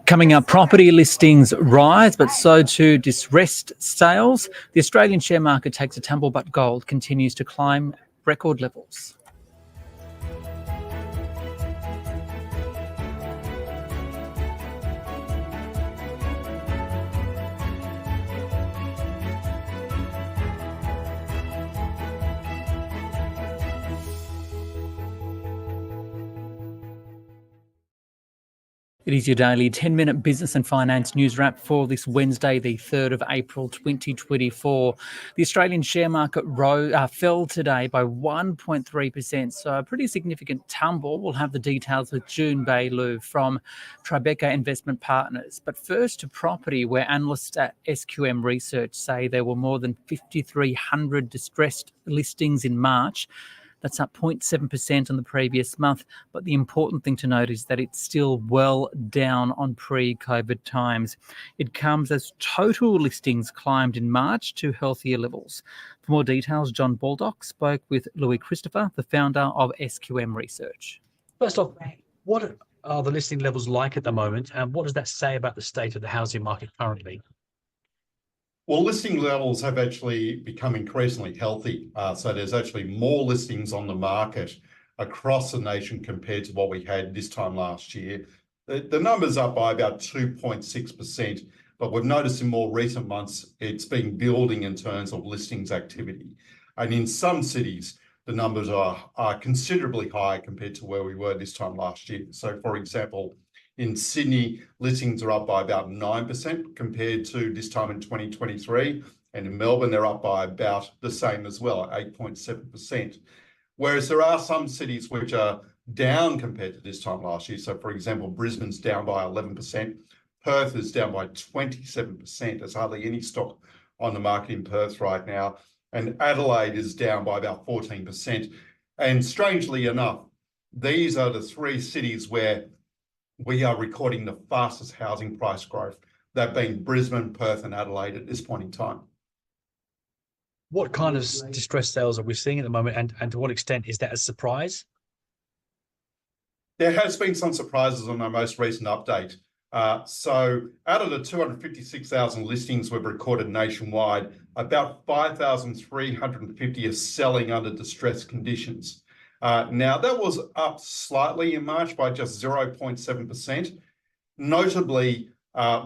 Coming up, property listings rise, but so too distressed sales. The Australian share market takes a tumble, but gold continues to climb record levels. It is your daily 10-minute business and finance news wrap for this Wednesday, the 3rd of April 2024. The Australian share market fell today by 1.3%, so a pretty significant tumble. We'll have the details with Jun Bei Liu from Tribeca Investment Partners. But first to property, where analysts at SQM Research say there were more than 5,300 distressed listings in March. That's up 0.7% on the previous month. But the important thing to note is that it's still well down on pre-COVID times. It comes as total listings climbed in March to healthier levels. For more details, John Baldock spoke with Louis Christopher, the founder of SQM Research. First off, what are the listing levels like at the moment, and what does that say about the state of the housing market currently? Well, listing levels have actually become increasingly healthy. So there's actually more listings on the market across the nation compared to what we had this time last year. The number's up by about 2.6%, but we've noticed in more recent months, it's been building in terms of listings activity. And in some cities, the numbers are considerably higher compared to where we were this time last year. So for example, in Sydney, listings are up by about 9% compared to this time in 2023. And in Melbourne, they're up by about the same as well, 8.7%. Whereas there are some cities which are down compared to this time last year. So for example, Brisbane's down by 11%. Perth is down by 27%. There's hardly any stock on the market in Perth right now. And Adelaide is down by about 14%. And strangely enough, these are the three cities where we are recording the fastest housing price growth. They've been Brisbane, Perth and Adelaide at this point in time. What kind of distressed sales are we seeing at the moment, and to what extent is that a surprise? There has been some surprises on our most recent update. So out of the 256,000 listings we've recorded nationwide, about 5,350 are selling under distressed conditions. Now, that was up slightly in March by just 0.7%. Notably,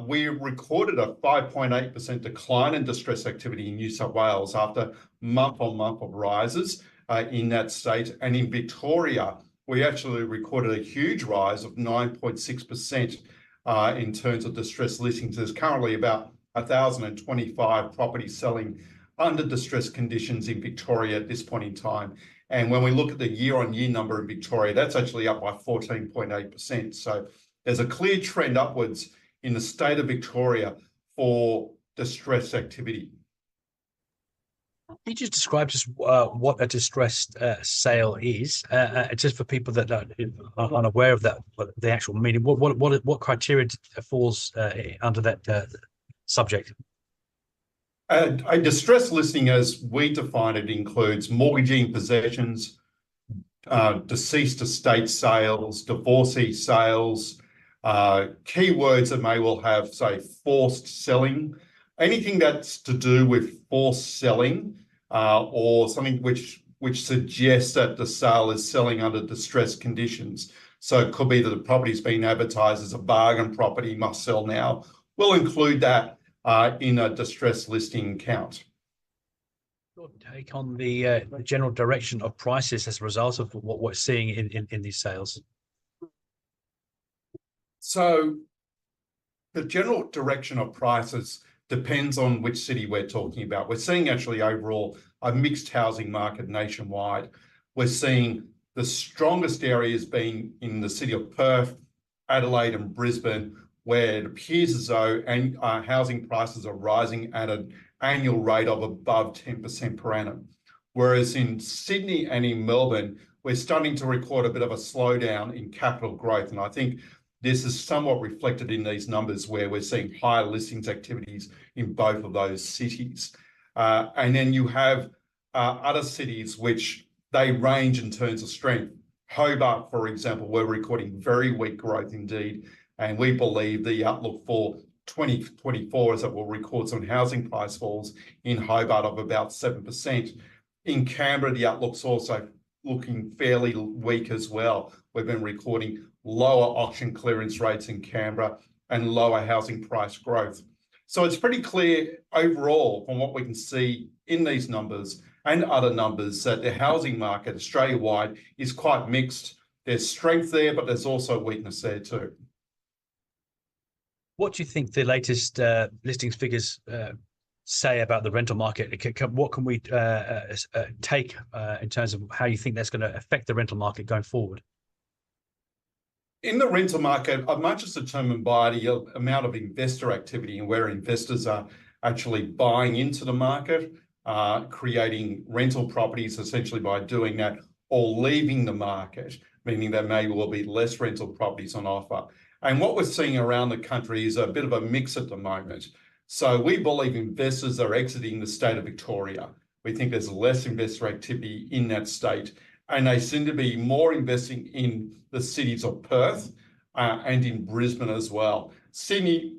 we recorded a 5.8% decline in distress activity in New South Wales after month-on-month of rises in that state. And in Victoria, we actually recorded a huge rise of 9.6% in terms of distressed listings. There's currently about 1,025 properties selling under distressed conditions in Victoria at this point in time. And when we look at the year-on-year number in Victoria, that's actually up by 14.8%. So there's a clear trend upwards in the state of Victoria for distress activity. Can you just describe what a distressed sale is, just for people that are unaware of that, the actual meaning? What criteria falls under that subject? A distress listing, as we define it, includes mortgaging possessions, deceased estate sales, divorcee sales, keywords that may well have, say, forced selling, anything that's to do with forced selling, or something which suggests that the sale is selling under distressed conditions. So it could be that the property's been advertised as a bargain property, must sell now. We'll include that in a distress listing count. Your take on the general direction of prices as a result of what we're seeing in these sales? So the general direction of prices depends on which city we're talking about. We're seeing actually overall a mixed housing market nationwide. We're seeing the strongest areas being in the city of Perth, Adelaide and Brisbane, where it appears as though housing prices are rising at an annual rate of above 10% per annum. Whereas in Sydney and in Melbourne, we're starting to record a bit of a slowdown in capital growth. And I think this is somewhat reflected in these numbers where we're seeing higher listings activities in both of those cities. And then you have other cities which they range in terms of strength. Hobart, for example, we're recording very weak growth indeed, and we believe the outlook for 2024 is that we'll record some housing price falls in Hobart of about 7%. In Canberra, the outlook's also looking fairly weak as well. We've been recording lower auction clearance rates in Canberra and lower housing price growth. So it's pretty clear overall from what we can see in these numbers and other numbers that the housing market Australia-wide is quite mixed. There's strength there, but there's also weakness there too. What do you think the latest listings figures say about the rental market? What can we take in terms of how you think that's going to affect the rental market going forward? In the rental market, much is determined by the amount of investor activity and where investors are actually buying into the market, creating rental properties essentially by doing that, or leaving the market, meaning there may well be less rental properties on offer. And what we're seeing around the country is a bit of a mix at the moment. So we believe investors are exiting the state of Victoria. We think there's less investor activity in that state, and they seem to be more investing in the cities of Perth and in Brisbane as well. Sydney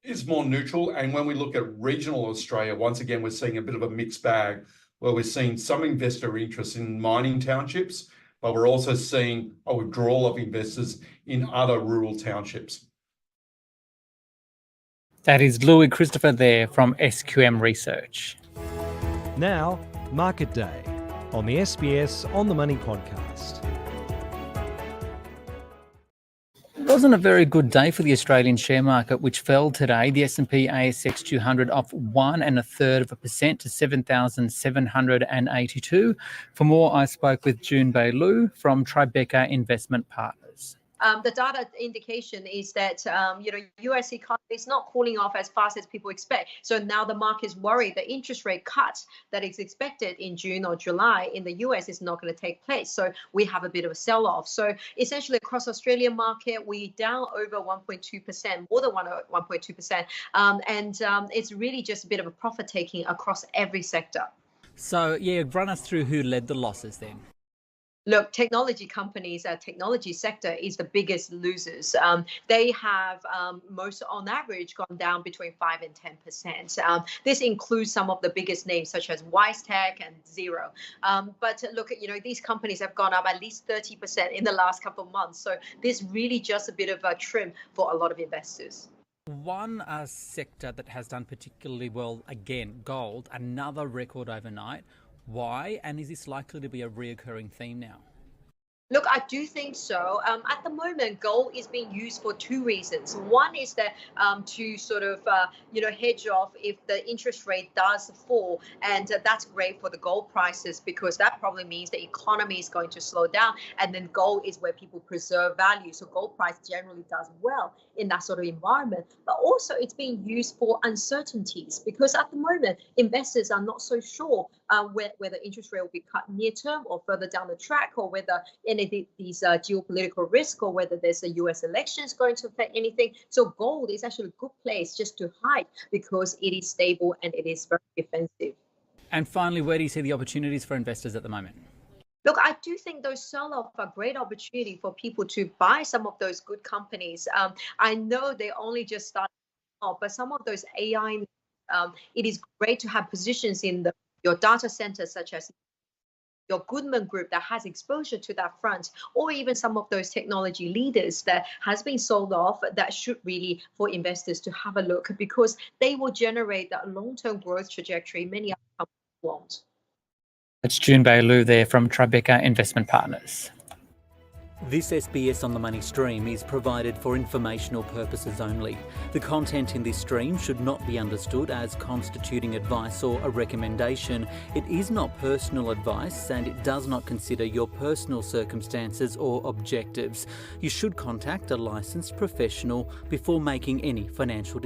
is more neutral, and when we look at regional Australia, once again, we're seeing a bit of a mixed bag, where we're seeing some investor interest in mining townships, but we're also seeing a withdrawal of investors in other rural townships. That is Louis Christopher there from SQM Research. Now, Market Day on the SBS On The Money podcast. It wasn't a very good day for the Australian share market, which fell today. The S&P ASX 200 off 1.33% to 7,782. For more, I spoke with Jun Bei Liu from Tribeca Investment Partners. The data indication is that US economy is not cooling off as fast as people expect. So now the market is worried the interest rate cut that is expected in June or July in the US is not going to take place. So we have a bit of a sell-off. So essentially across Australian market, we down over 1.2%, more than 1.2%. And it's really just a bit of a profit taking across every sector. So yeah, run us through who led the losses then. Look, technology companies, technology sector is the biggest losers. They have most on average gone down between 5 and 10%. This includes some of the biggest names such as WiseTech and Xero. But look, these companies have gone up at least 30% in the last couple of months. So this really just a bit of a trim for a lot of investors. One sector that has done particularly well, again, gold, another record overnight. Why? And is this likely to be a reoccurring theme now? Look, I do think so. At the moment, gold is being used for two reasons. One is that to sort of, hedge off if the interest rate does fall. And that's great for the gold prices because that probably means the economy is going to slow down. And then gold is where people preserve value. So gold price generally does well in that sort of environment. But also it's being used for uncertainties because at the moment, investors are not so sure whether interest rate will be cut near term or further down the track, or whether any of these geopolitical risk, or whether there's a US elections going to affect anything. So gold is actually a good place just to hide because it is stable and it is very defensive. And finally, where do you see the opportunities for investors at the moment? Look, I do think those sell-off are a great opportunity for people to buy some of those good companies. I know they only just started off, but some of those AI, it is great to have positions in your data centers, such as your Goodman Group that has exposure to that front, or even some of those technology leaders that has been sold off that should really for investors to have a look because they will generate that long-term growth trajectory many other companies won't. It's Jun Bei Liu there from Tribeca Investment Partners. This SBS On The Money stream is provided for informational purposes only. The content in this stream should not be understood as constituting advice or a recommendation. It is not personal advice and it does not consider your personal circumstances or objectives. You should contact a licensed professional before making any financial decisions.